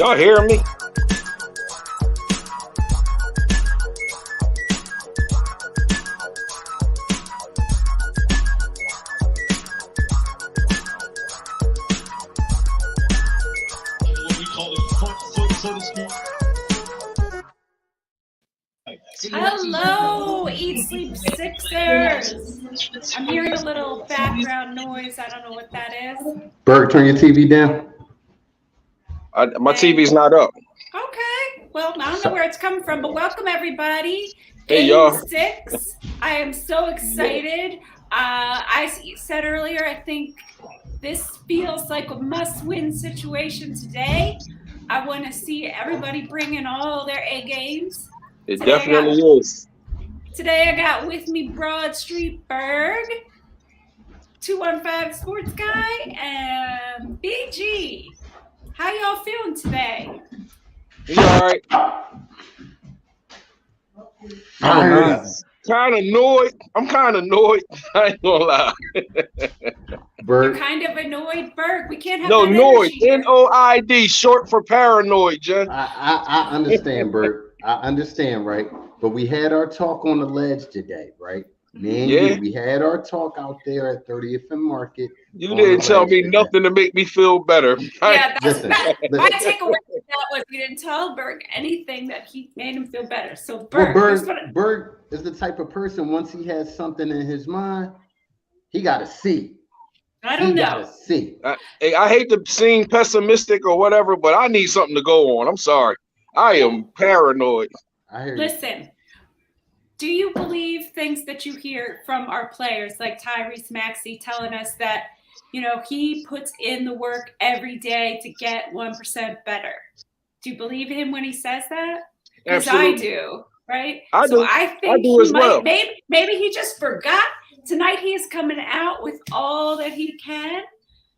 Y'all hear me? Hello, Eat Sleep Sixers. I'm hearing a little background noise. I don't know what that is. Berg, turn your TV down. My TV's not up. Okay. Well, I don't know where it's coming from, but welcome everybody. Hey, Game y'all. 6. I am so excited. I said earlier, I think this feels like a must-win situation today. I want to see everybody bring in all their A games. It definitely is. Today I got with me Broad Street Berg, 215 Sports Guy, and BG. How y'all feeling today? You all right? I'm kind of annoyed. I ain't gonna lie. Berg. You're kind of annoyed, Berg. We can't have Noid. Noid, short for paranoid, Jen. I understand, Berg. I understand, right? But we had our talk on the ledge today, right? Me and you, we had our talk out there at 30th and Market. You didn't tell me today. Nothing to make me feel better. Yeah, my takeaway from that was you didn't tell Berg anything that he made him feel better. So Berg, Berg is the type of person, once he has something in his mind, he got to see. I don't know. Gotta see. I hate to seem pessimistic or whatever, but I need something to go on. I'm sorry. I am paranoid. I hear you. Listen, do you believe things that you hear from our players like Tyrese Maxey telling us that, you know, he puts in the work every day to get 1% better? Do you believe him when he says that? Because I do, right? I do. I think maybe he just forgot. Tonight he is coming out with all that he can.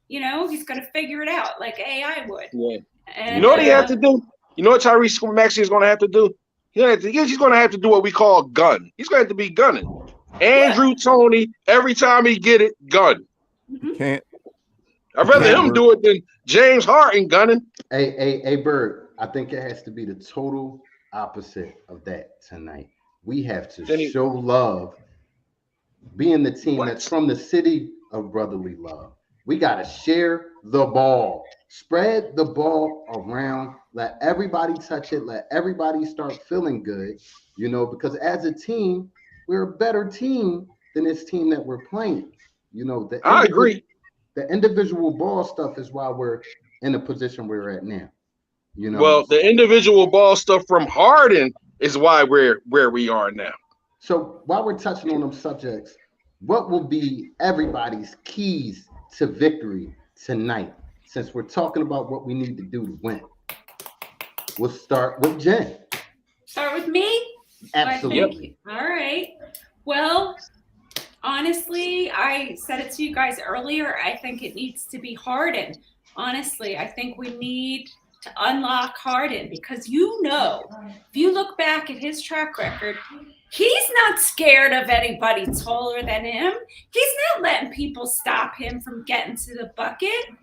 You know, he's going to figure it out like AI would. Yeah. And, you know what he has to do? You know what Tyrese Maxey is going to have to do? He's going to have to do what we call gun. He's going to have to be gunning. Andrew Toney, every time he get it, gun. Can't. I'd rather him do it than James Harden gunning. Hey, Bird, I think it has to be the total opposite of that tonight. We have to show love, being the team that's from the city of brotherly love. We got to share the ball. Spread the ball around. Let everybody touch it. Let everybody start feeling good, you know, because as a team, we're a better team than this team that we're playing. You know, I agree. The individual ball stuff is why we're in the position we're at now. You know, well, the individual ball stuff from Harden is why we're where we are now. So while we're touching on them subjects, what will be everybody's keys to victory tonight? Since we're talking about what we need to do to win, we'll start with Jen. Start with me? Absolutely. All right. Well, honestly, I said it to you guys earlier. I think it needs to be Harden. Honestly, I think we need to unlock Harden because, you know, if you look back at his track record, he's not scared of anybody taller than him. He's not letting people stop him from getting to the bucket.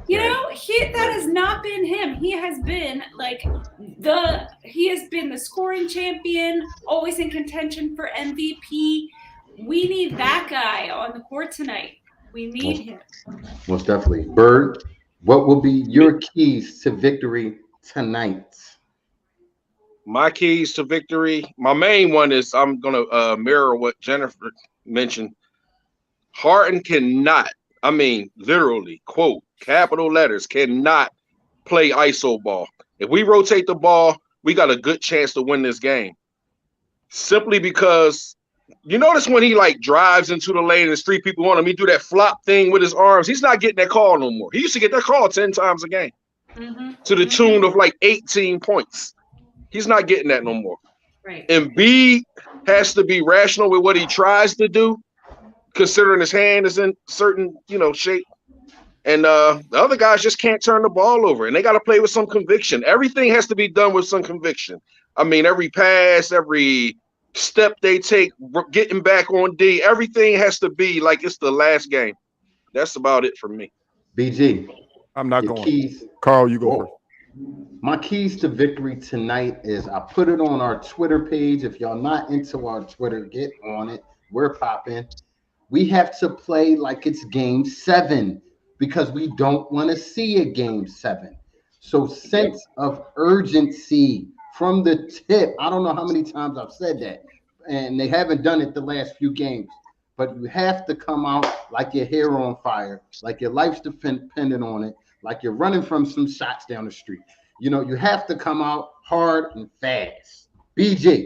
You know, that has not been him. He has been the scoring champion, always in contention for MVP. We need that guy on the court tonight. We need him. Most definitely. Bird, what will be your keys to victory tonight? My keys to victory, my main one is I'm going to mirror what Jennifer mentioned. Harden cannot, I mean, literally, quote, capital letters, cannot play ISO ball. If we rotate the ball, we got a good chance to win this game. Simply because you notice when he like drives into the lane and there's three people on him, he do that flop thing with his arms. He's not getting that call no more. He used to get that call 10 times a game to the tune of like 18 points. He's not getting that no more. Right. And B has to be rational with what he tries to do, considering his hand is in certain, shape. And the other guys just can't turn the ball over, and they got to play with some conviction. Everything has to be done with some conviction. I mean, every pass, every step they take, getting back on D, everything has to be like it's the last game. That's about it for me. BG. I'm not going. Carl, you go first. My keys to victory tonight is I put it on our Twitter page. If y'all not into our Twitter, get on it. We're popping. We have to play like it's game 7 because we don't want to see a game 7. So sense of urgency from the tip. I don't know how many times I've said that, and they haven't done it the last few games. But you have to come out like your hair on fire, like your life's dependent on it, like you're running from some shots down the street. You know, you have to come out hard and fast. BG.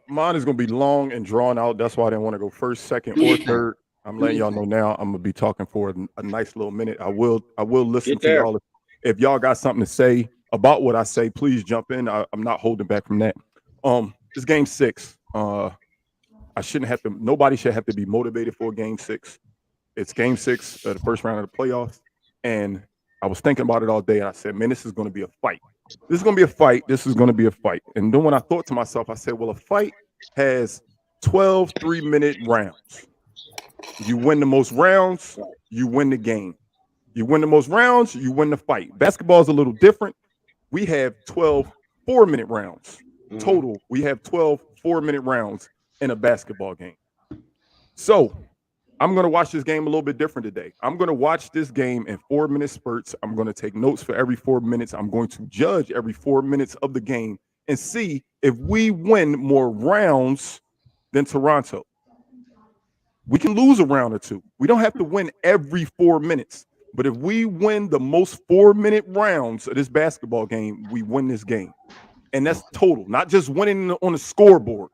Mine is gonna be long and drawn out. That's why I didn't want to go first, second, or third. I'm letting y'all know now. I'm gonna be talking for a nice little minute. I will listen to y'all. If y'all got something to say about what I say, please jump in. I'm not holding back from that. It's game 6. I shouldn't have to. Nobody should have to be motivated for game 6. It's game 6 of the first round of the playoffs, and I was thinking about it all day, and I said, man, this is going to be a fight. This is going to be a fight. This is going to be a fight. And then when I thought to myself, I said, well, a fight has 12 3-minute rounds. You win the most rounds, you win the game. You win the most rounds, you win the fight. Basketball is a little different. We have 12 4-minute rounds total. We have 12 4-minute rounds in a basketball game. So I'm going to watch this game a little bit different today. I'm going to watch this game in 4-minute spurts. I'm going to take notes for every 4 minutes. I'm going to judge every 4 minutes of the game and see if we win more rounds than Toronto. We can lose a round or two. We don't have to win every 4 minutes. But if we win the most 4-minute rounds of this basketball game, we win this game. And that's total, not just winning on the scoreboard.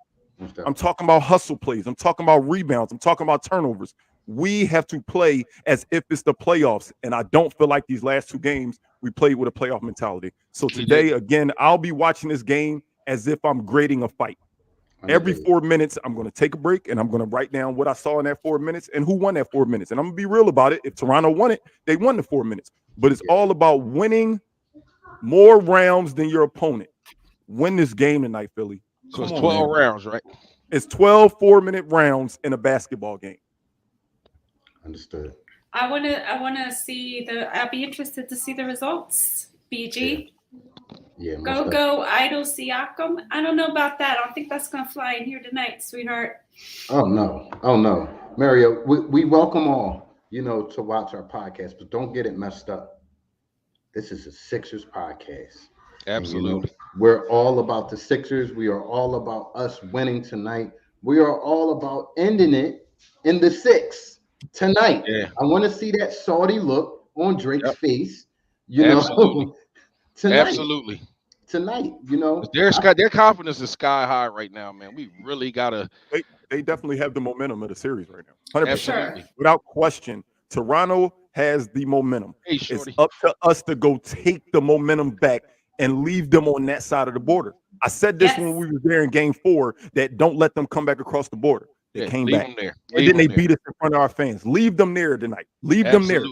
I'm talking about hustle plays. I'm talking about rebounds. I'm talking about turnovers. We have to play as if it's the playoffs. And I don't feel like these last 2 games we played with a playoff mentality. So today, again, I'll be watching this game as if I'm grading a fight. Every 4 minutes, I'm going to take a break and I'm going to write down what I saw in that 4 minutes and who won that 4 minutes. And I'm going to be real about it. If Toronto won it, they won the 4 minutes. But it's all about winning more rounds than your opponent. Win this game tonight, Philly. So it's 12 rounds, right? It's 12 4-minute rounds in a basketball game. Understood. I wanna see I'll be interested to see the results. BG. Yeah. Go Idol Siakam. I don't know about that. I don't think that's gonna fly in here tonight, sweetheart. Oh no. Mario, we welcome all, to watch our podcast, but don't get it messed up. This is a Sixers podcast. Absolutely. We're all about the Sixers. We are all about us winning tonight. We are all about ending it in the 6 tonight. Yeah. I want to see that salty look on Drake's face, tonight. Absolutely. Tonight, Their confidence is sky high right now, man. We really gotta. They definitely have the momentum of the series right now. 100%. Absolutely. Without question. Toronto has the momentum. Hey, it's up to us to go take the momentum back and leave them on that side of the border. I said this when we were there in game 4, that don't let them come back across the border. They came back. And then they beat us in front of our fans. Leave them there tonight. Leave them there.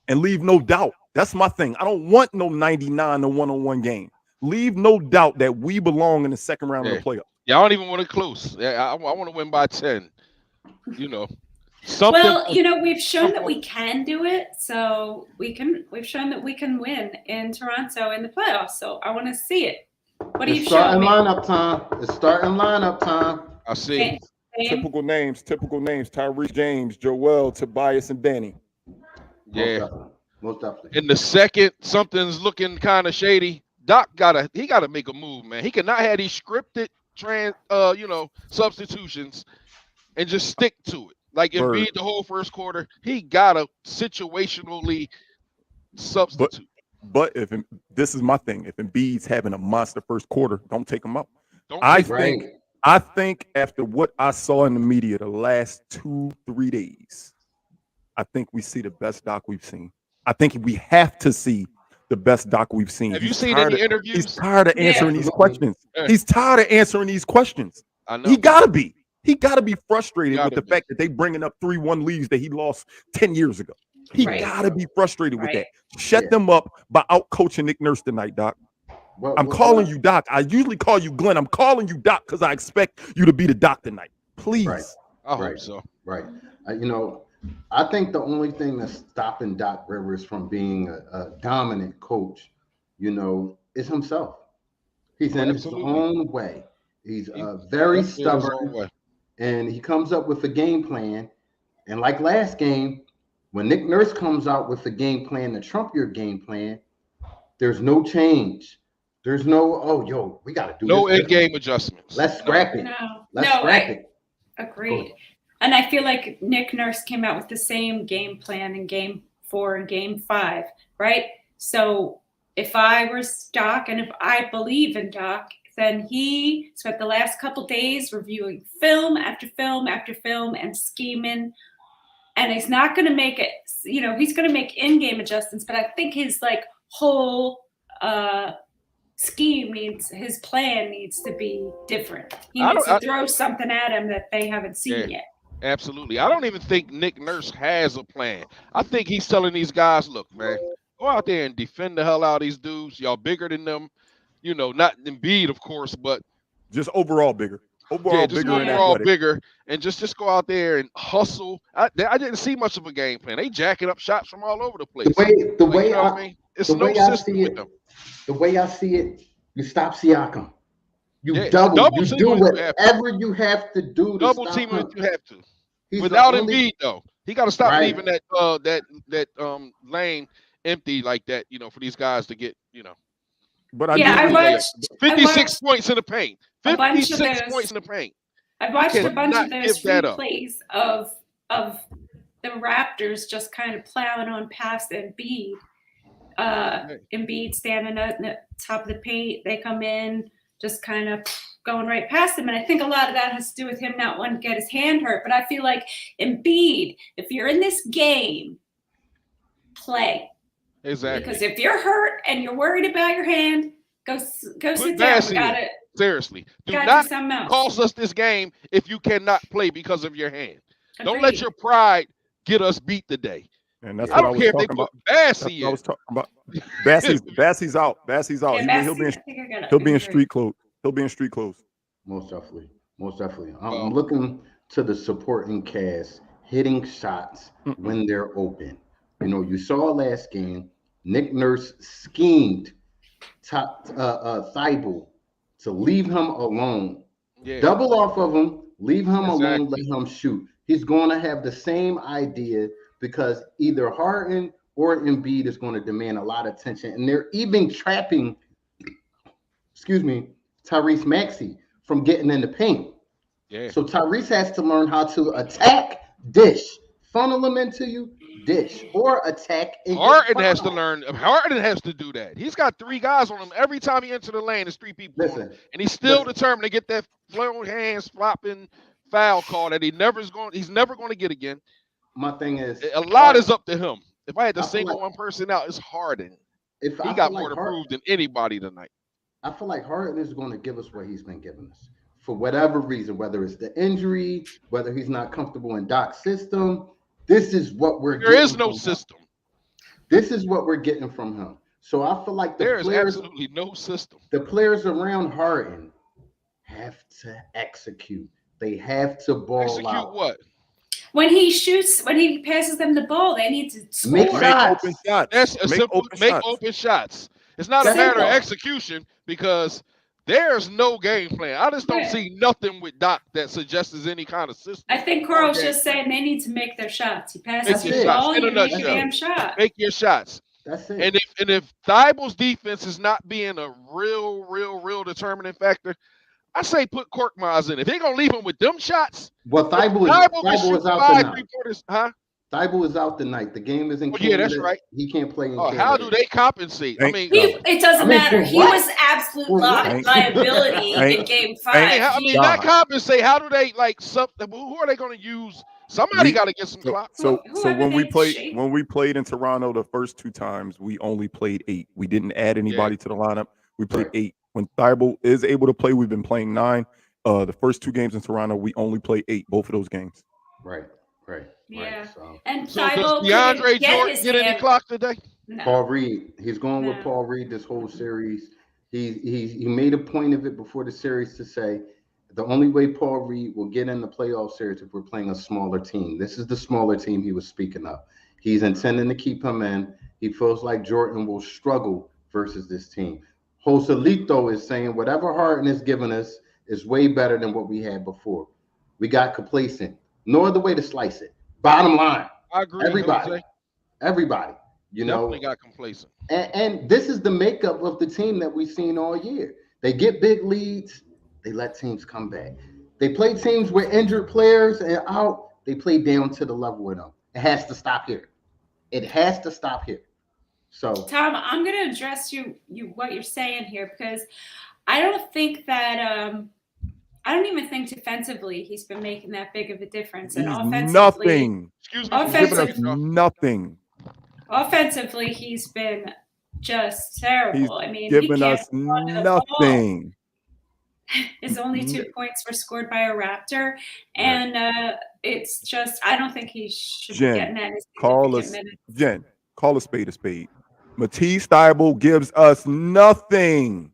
And leave no doubt. That's my thing. I don't want no 99 to 1-on-1 game. Leave no doubt that we belong in the second round of the playoffs. Yeah, I don't even want to close. I want to win by 10. Something. Well, we've shown that we can do it. So we've shown that we can win in Toronto in the playoffs. So I want to see it. What do you show me? It's starting lineup time. I see. Typical names. Tyrese James, Joel, Tobias, and Danny. Yeah. Most definitely. In the second, something's looking kind of shady. Doc gotta make a move, man. He cannot have these scripted substitutions and just stick to it. Like Embiid the whole first quarter, he gotta situationally substitute. But this is my thing, if Embiid's having a monster first quarter, don't take him out. I think after what I saw in the media the last 2-3 days, I think we see the best Doc we've seen. I think we have to see the best Doc we've seen. Have you seen any interviews? He's tired of answering these questions. He's tired of answering these questions. I know. He gotta be. He got to be frustrated with the fact that they bringing up 3-1 leads that he lost 10 years ago. He got to be frustrated with that. Shut them up by out coaching Nick Nurse tonight, Doc. I'm calling you Doc. I usually call you Glenn. I'm calling you Doc because I expect you to be the Doc tonight. Please. I hope so. Right. I think the only thing that's stopping Doc Rivers from being a dominant coach, is himself. He's in his Absolutely. own way. He's He's very definitely in his own stubborn, way. and he comes up with a game plan. And like last game, when Nick Nurse comes out with a game plan to trump your game plan, there's no change. There's no, oh, yo, we got to do No this in-game different. adjustments. Let's None. scrap it. No, Let's no, scrap I it. agreed. And I feel like Nick Nurse came out with the same game plan in game 4 and game 5, right? So if I was Doc and if I believe in Doc, then he spent the last couple days reviewing film after film after film and scheming. And he's not going to make it, he's going to make in-game adjustments, but I think his whole his plan needs to be different. He needs to throw something at him that they haven't seen yet. Absolutely. I don't even think Nick Nurse has a plan. I think he's telling these guys, look, man, go out there and defend the hell out of these dudes. Y'all bigger than them. Not Embiid, of course, but just overall bigger. Overall bigger, and just go out there and hustle. I didn't see much of a game plan. They jacking up shots from all over the place. The way I see it, the way I see it, you stop Siakam. You double you do whatever you have to do to double stop team him. if you have to. He's Without Embiid, though, he got to stop Right. leaving that lane empty like that. For these guys to get. But I watched 56 points in the paint. 56 points in the paint. I watched a bunch of those replays of the Raptors just kind of plowing on past Embiid. Embiid standing at the top of the paint. They come in, just kind of going right past him. And I think a lot of that has to do with him not wanting to get his hand hurt. But I feel like Embiid, if you're in this game, play. Exactly. Because if you're hurt and you're worried about your hand, go sit down. We got it. Seriously. Do not cost us this game if you cannot play because of your hand. Agreed. Don't let your pride get us beat today. And that's what I was talking about. Bassey I was talking about. Bassey's out. Bassey's out. Yeah, he'll be in street clothes. He'll be in street clothes. Most definitely. I'm looking to the supporting cast hitting shots when they're open. You saw last game, Nick Nurse schemed Thibault to leave him alone. Yeah. Double off of him, leave him alone, let him shoot. He's going to have the same idea because either Harden or Embiid is going to demand a lot of attention. And they're even trapping, Tyrese Maxey from getting in the paint. Yeah. So Tyrese has to learn how to attack, dish, funnel him into you, dish, or attack. Harden has to learn. Harden has to do that. He's got 3 guys on him. Every time he enters the lane, there's 3 people on him. And he's still determined to get that flowing hands flopping foul call that he's never going to get again. My thing is, a lot is up to him. If I had to single one person out, it's Harden. He got more to prove than anybody tonight. I feel like Harden is going to give us what he's been giving us for whatever reason, whether it's the injury, whether he's not comfortable in Doc's system. This is what we're getting. There is no system. This is what we're getting from him. So I feel like there is absolutely no system. The players around Harden have to execute. They have to ball execute out. Execute what? When he passes them the ball, they need to score. Make open shots. That's a simple open shots. It's not a matter of execution because there's no game plan. I just don't see nothing with Doc that suggests any kind of system. I think Carl's just saying they need to make their shots. He passes the ball, you make a damn shot. Make your shots. That's it. And if Thibault's defense is not being a real determining factor, I say put Korkmaz in. If they're gonna leave him with them shots, well, Thibault is out tonight. Thibault is out tonight. The game is in Canada. Yeah, that's right. He can't play in Canada. How do they compensate? It doesn't matter. He was absolute liability in Game 5. Not compensate. How do they who are they going to use? Somebody got to get some clock. So when we played in Toronto the first 2 times, we only played 8. We didn't add anybody to the lineup. We played 8. When Thibault is able to play, we've been playing 9. The first 2 games in Toronto, we only play 8. Both of those games. Right. Yeah. Right, so. And does DeAndre Jordan get any clock today? No. Paul Reed. He's going with Paul Reed this whole series. He made a point of it before the series to say the only way Paul Reed will get in the playoff series if we're playing a smaller team. This is the smaller team he was speaking of. He's intending to keep him in. He feels like Jordan will struggle versus this team. Joselito is saying whatever Harden is giving us is way better than what we had before. We got complacent. No other way to slice it. Bottom line. I agree. Everybody. You definitely know, got complacent. And this is the makeup of the team that we've seen all year. They get big leads. They let teams come back. They play teams with injured players and out. They play down to the level of them. It has to stop here. It has to stop here. So, Tom, I'm going to address you what you're saying here, because I don't think that I don't even think defensively he's been making that big of a difference. And offensively, nothing. Offensively, he's been just terrible. He giving us nothing. His only 2 points were scored by a Raptor, and it's just, I don't think he should be getting any significant minutes. Jen, call a spade a spade. Matisse Thybulle gives us nothing.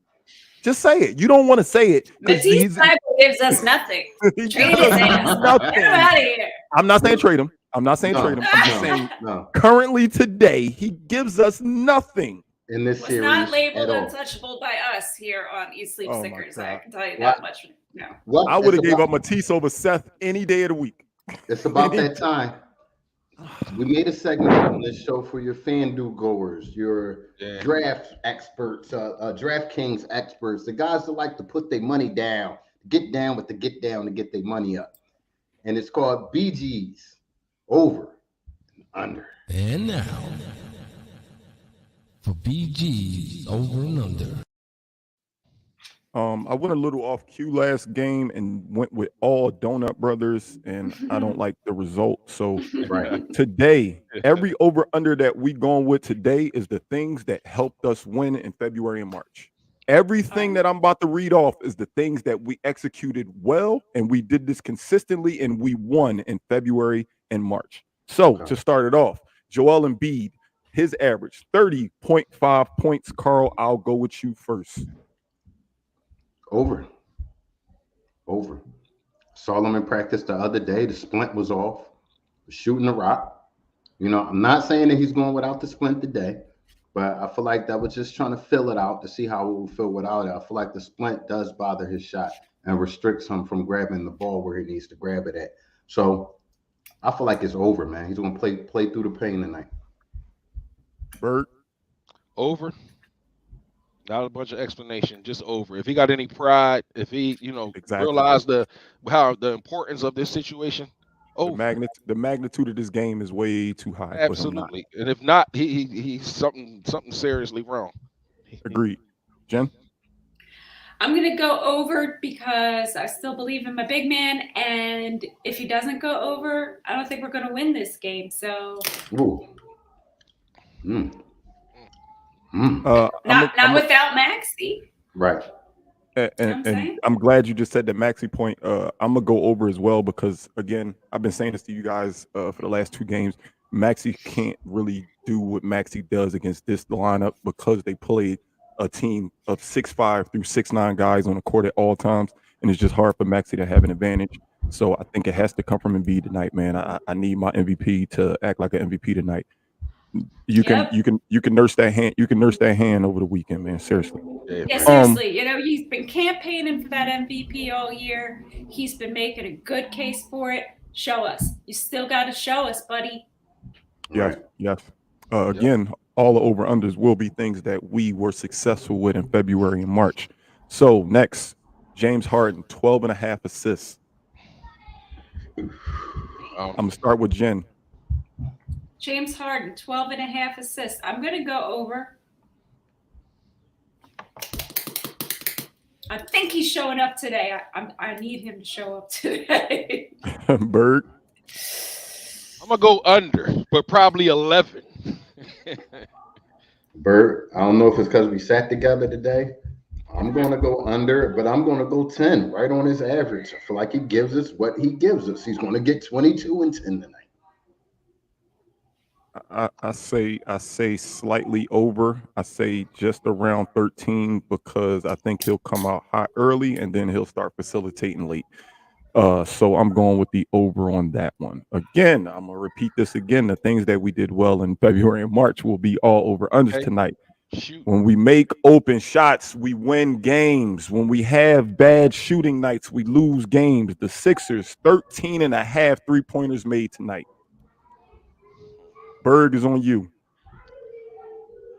Just say it. You don't want to say it. Matisse Thybulle gives us nothing. Trade his ass. Get him out of here. I'm not saying trade him. I'm just saying currently today, he gives us nothing. In this series, not labeled untouchable by us here on Eat Sleep Stickers. I can tell you that much. No. I would have gave up Matisse over Seth any day of the week. It's about that time. We made a segment on this show for your FanDuel goers, your draft experts, DraftKings experts, the guys that like to put their money down, get down with the get down to get their money up. And it's called BG's Over and Under. And now for BG's Over and Under. I went a little off cue last game and went with all Donut Brothers, and I don't like the result. So today, every over under that we going with today is the things that helped us win in February and March. Everything that I'm about to read off is the things that we executed well, and we did this consistently, and we won in February and March. So to start it off, Joel Embiid, his average 30.5 points. Carl, I'll go with you first. Over. Saw him in practice the other day. The splint was off. Shooting the rock. You know, I'm not saying that he's going without the splint today, but I feel like that was just trying to fill it out to see how it will feel without it. I feel like the splint does bother his shot and restricts him from grabbing the ball where he needs to grab it at. So I feel like it's over, man. He's going to play through the pain tonight. Bert? Over. Not a bunch of explanation, just over. If he got any pride, if he, realized the importance of this situation, the magnitude of this game is way too high. Absolutely, and if not, he's something seriously wrong. Agreed. Jen? I'm gonna go over because I still believe in my big man, and if he doesn't go over, I don't think we're gonna win this game. So. Not without Maxey. Right. And I'm glad you just said that Maxey point. I'm gonna go over as well because again, I've been saying this to you guys for the last 2 games. Maxey can't really do what Maxey does against this lineup because they played a team of 6'5" through 6'9" guys on the court at all times, and it's just hard for Maxey to have an advantage. So I think it has to come from Embiid tonight, man. I need my MVP to act like an MVP tonight. You can nurse that hand. You can nurse that hand over the weekend, man. Seriously. Yeah, seriously. He's been campaigning for that MVP all year. He's been making a good case for it. Show us. You still got to show us, buddy. Yes. Again, all the over unders will be things that we were successful with in February and March. So next, James Harden, 12.5 assists. I'm gonna start with Jen. James Harden, 12.5 assists. I'm going to go over. I think he's showing up today. I need him to show up today. Bird? I'm going to go under, but probably 11. Bird, I don't know if it's because we sat together today. I'm going to go under, but I'm going to go 10, right on his average. I feel like he gives us what he gives us. He's going to get 22 and 10 tonight. I say slightly over. I say just around 13 because I think he'll come out hot early and then he'll start facilitating late. So I'm going with the over on that one. Again, I'm gonna repeat this again. The things that we did well in February and March will be all over unders tonight. Shoot. When we make open shots, we win games. When we have bad shooting nights, we lose games. The Sixers, 13 and a half 3-pointers made tonight. Berg is on you.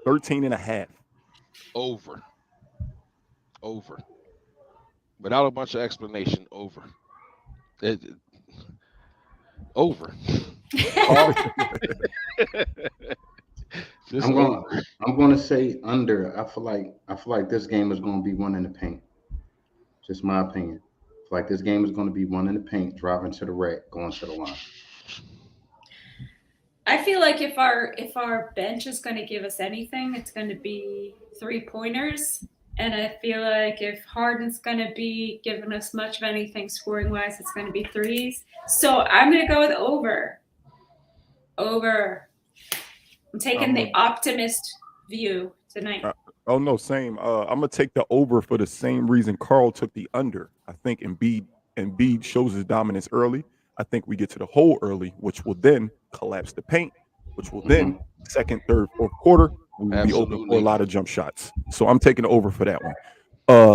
13 and a half. Over. Without a bunch of explanation, over. Over. I'm going to say under. I feel like this game is going to be one in the paint. Just my opinion. I feel like this game is going to be one in the paint, driving to the rack, going to the line. I feel like if our bench is going to give us anything, it's going to be 3-pointers. And I feel like if Harden's going to be giving us much of anything scoring-wise, it's going to be threes. So I'm going to go with over. Over. I'm taking the optimist view tonight. Oh, no, same. I'm going to take the over for the same reason Carl took the under. I think Embiid shows his dominance early. I think we get to the hole early, which will then collapse the paint, which will then second, third, fourth quarter, we will be open for a lot of jump shots. So I'm taking the over for that one.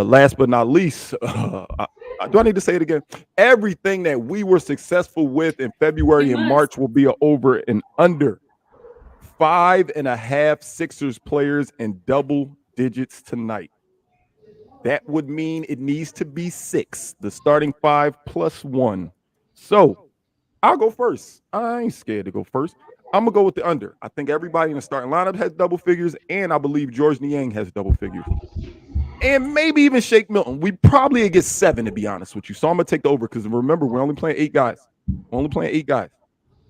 Last but not least, do I need to say it again? Everything that we were successful with in February and March will be an over and under. 5.5 Sixers players in double digits tonight. That would mean it needs to be 6, the starting 5 plus 1. So I'll go first. I ain't scared to go first. I'm going to go with the under. I think everybody in the starting lineup has double figures, and I believe George Niang has double figures. And maybe even Shake Milton. We probably get 7, to be honest with you. So I'm going to take the over because remember, we're only playing 8 guys.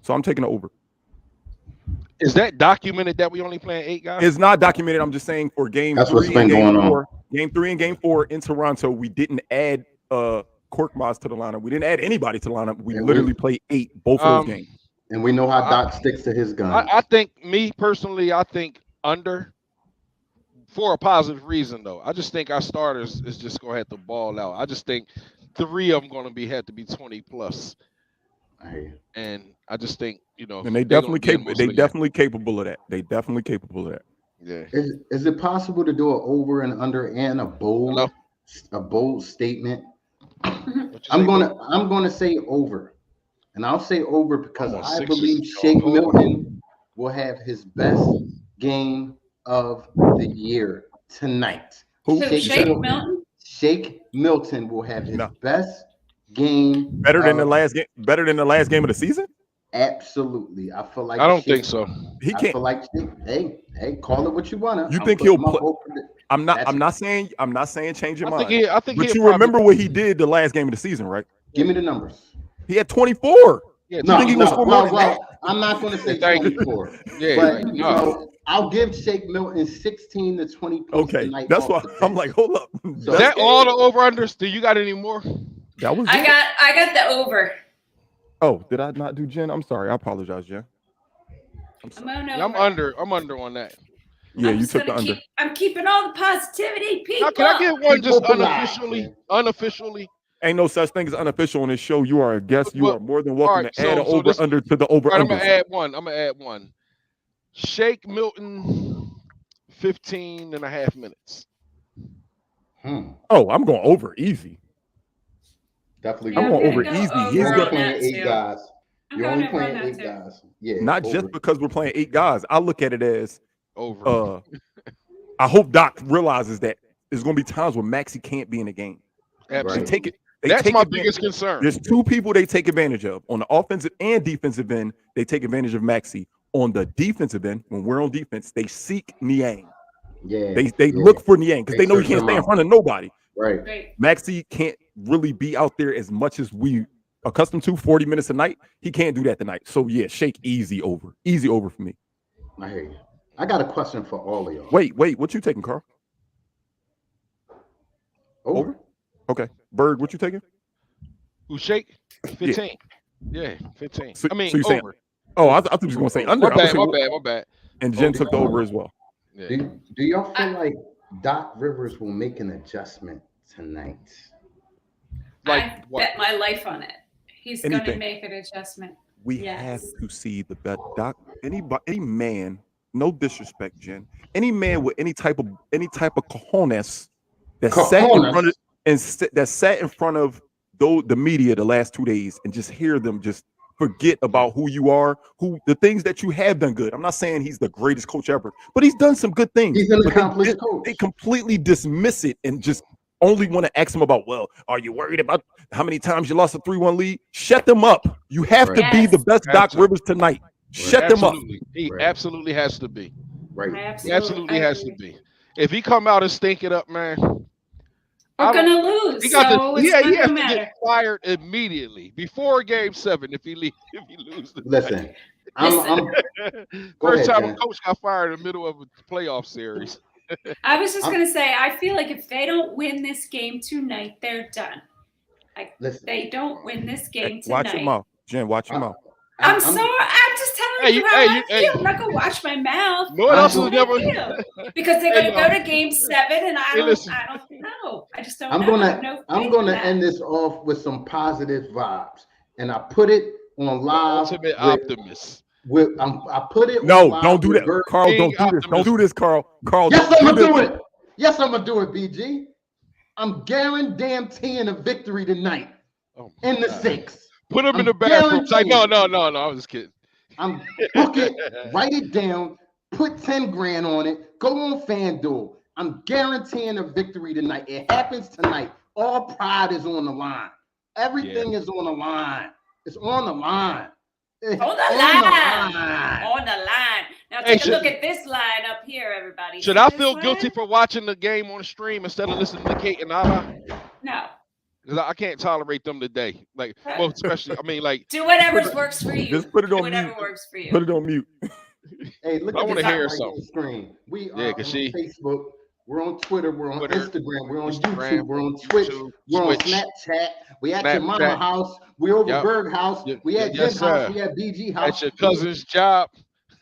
So I'm taking the over. Is that documented that we only playing 8 guys? It's not documented. I'm just saying for game 3 and game 4. Game 3 and game 4 in Toronto, we didn't add Korkmaz to the lineup. We didn't add anybody to the lineup. We literally played 8 both of those games. And we know how Doc sticks to his gun. I think, me personally, I think under for a positive reason, though. I just think our starters is just going to have to ball out. I just think 3 of them going to have to be 20 plus. And I just think, and they definitely capable. They definitely capable of that. Yeah. Is it possible to do an over and under and a bold statement? I'm gonna say over, and I'll say over because I believe Shake Milton will have his best game of the year tonight. Shake Milton? Shake Milton will have his best game. Better than the last game. Better than the last game of the season. Absolutely, I feel like I don't think so. He can't. I feel like hey, call it what you wanna. You think he'll play? I'm not saying change your mind. I think. But you remember what he did the last game of the season, right? Give me the numbers. He had 24. Yeah, I'm not going to say 24. But I'll give Shake Milton 16 to 20 points tonight. That's why I'm like, hold up. So is that all the over-unders? Do you got any more? That was. I got the over. Oh, did I not do Jen? I'm sorry. I apologize, Jen. I'm under on that. Yeah, you took the under. I'm keeping all the positivity, people. Can I get one just unofficially? Ain't no such thing as unofficial on this show. You are a guest. You are more than welcome to add an over-under to the over-under. I'm going to add one. Shake Milton, 15 and a half minutes. Oh, I'm going over easy. Definitely. I'm going over easy. He's going to playing 8 guys. You're only playing 8 guys. Yeah. Not just because we're playing 8 guys. I look at it as over. I hope Doc realizes that there's going to be times where Maxey can't be in the game. Absolutely. That's my biggest concern. There's 2 people they take advantage of. On the offensive and defensive end, they take advantage of Maxey. On the defensive end, when we're on defense, they seek Niang. Yeah. They look for Niang because they know he can't stay in front of nobody. Right. Maxey can't really be out there as much as we accustomed to, 40 minutes a night. He can't do that tonight. So, yeah, Shake easy over. Easy over for me. I hear you. I got a question for all of y'all. Wait. What you taking, Carl? Over? Okay. Bird, what you taking? Who Shake? 15. Yeah, 15. So I mean, you're saying, over. Oh, I thought you was gonna say under. My bad. And Jen took over as well. Yeah. Do y'all feel like Doc Rivers will make an adjustment tonight? I bet my life on it. He's going to make an adjustment. We have to see the bet. Doc, any man, no disrespect, Jen. Any man with any type of cojones that sat in front of the media the last 2 days and just hear them just forget about who you are, the things that you have done good. I'm not saying he's the greatest coach ever, but he's done some good things. He's an accomplished coach. They completely dismiss it and just only want to ask him about, well, are you worried about how many times you lost a 3-1 lead? Shut them up. You have to be the best Doc Rivers tonight. Shut them up. He absolutely has to be. Right. He absolutely has to be. If he come out and stink it up, man, we're gonna lose. He has to get fired immediately before Game 7 if he loses. Listen. First time a coach got fired in the middle of a playoff series. I was just gonna say, I feel like if they don't win this game tonight, they're done. They don't win this game tonight. Watch your mouth, Jen. Watch your mouth. I'm sorry. I'm just telling you how I feel. I'm not gonna watch my mouth. No one else is never because they're gonna go to Game 7, and I don't know. I just don't know. I'm gonna end this off with some positive vibes, and I put it on live. Ultimate optimist. I put it. No, don't do that, Carl. Don't do this. Don't do this, Carl. Carl, yes, I'm gonna do it. Yes, I'm gonna do it, BG. I'm guaranteeing a victory tonight in the 6. Put him in the bathroom. Like, no. I was just kidding. I'm book it, write it down, put 10 grand on it, go on FanDuel. I'm guaranteeing a victory tonight. It happens tonight. All pride is on the line. Everything is on the line. It's on the line. On the line. Now take a look at this line up here, everybody. Should I feel guilty for watching the game on the stream instead of listening to Kate and Ala? No. Because I can't tolerate them today. Like, well, especially, do whatever works for you. Just put it on whatever mute. Works for you. Put it on mute. Hey, look at the screen. We are on Facebook. We're on Twitter. We're on Instagram. We're on YouTube. We're on Twitch. We're on Snapchat. We at your mama house. We over Berg house. We at Jen's house. We at BG house. At your cousin's job.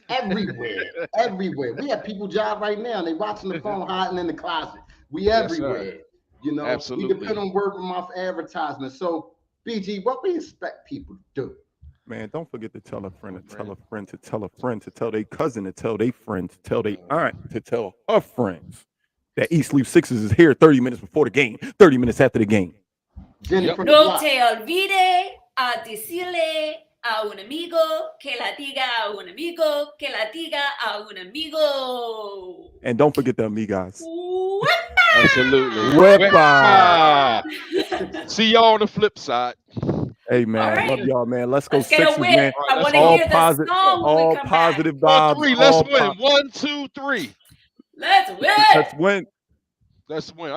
Everywhere. We have people job right now. They watching the phone, hiding in the closet. We everywhere. You know, absolutely. We depend on word of mouth advertisement. So, BG, what we expect people to do? Man, don't forget to tell a friend to tell a friend to tell a friend to tell their cousin to tell their friend to tell their aunt to tell her friends that East Leaf Sixers is here 30 minutes before the game, 30 minutes after the game. No te olvide a decirle a un amigo que la diga a un amigo que la diga a un amigo. And don't forget the amigas. Absolutely. Wepa. See y'all on the flip side. Hey man, love y'all, man. Let's go Sixers, man. Right, I want to hear the song. All positive vibes. Let's win. 1, 2, 3. Let's win. Let's win. Let's win.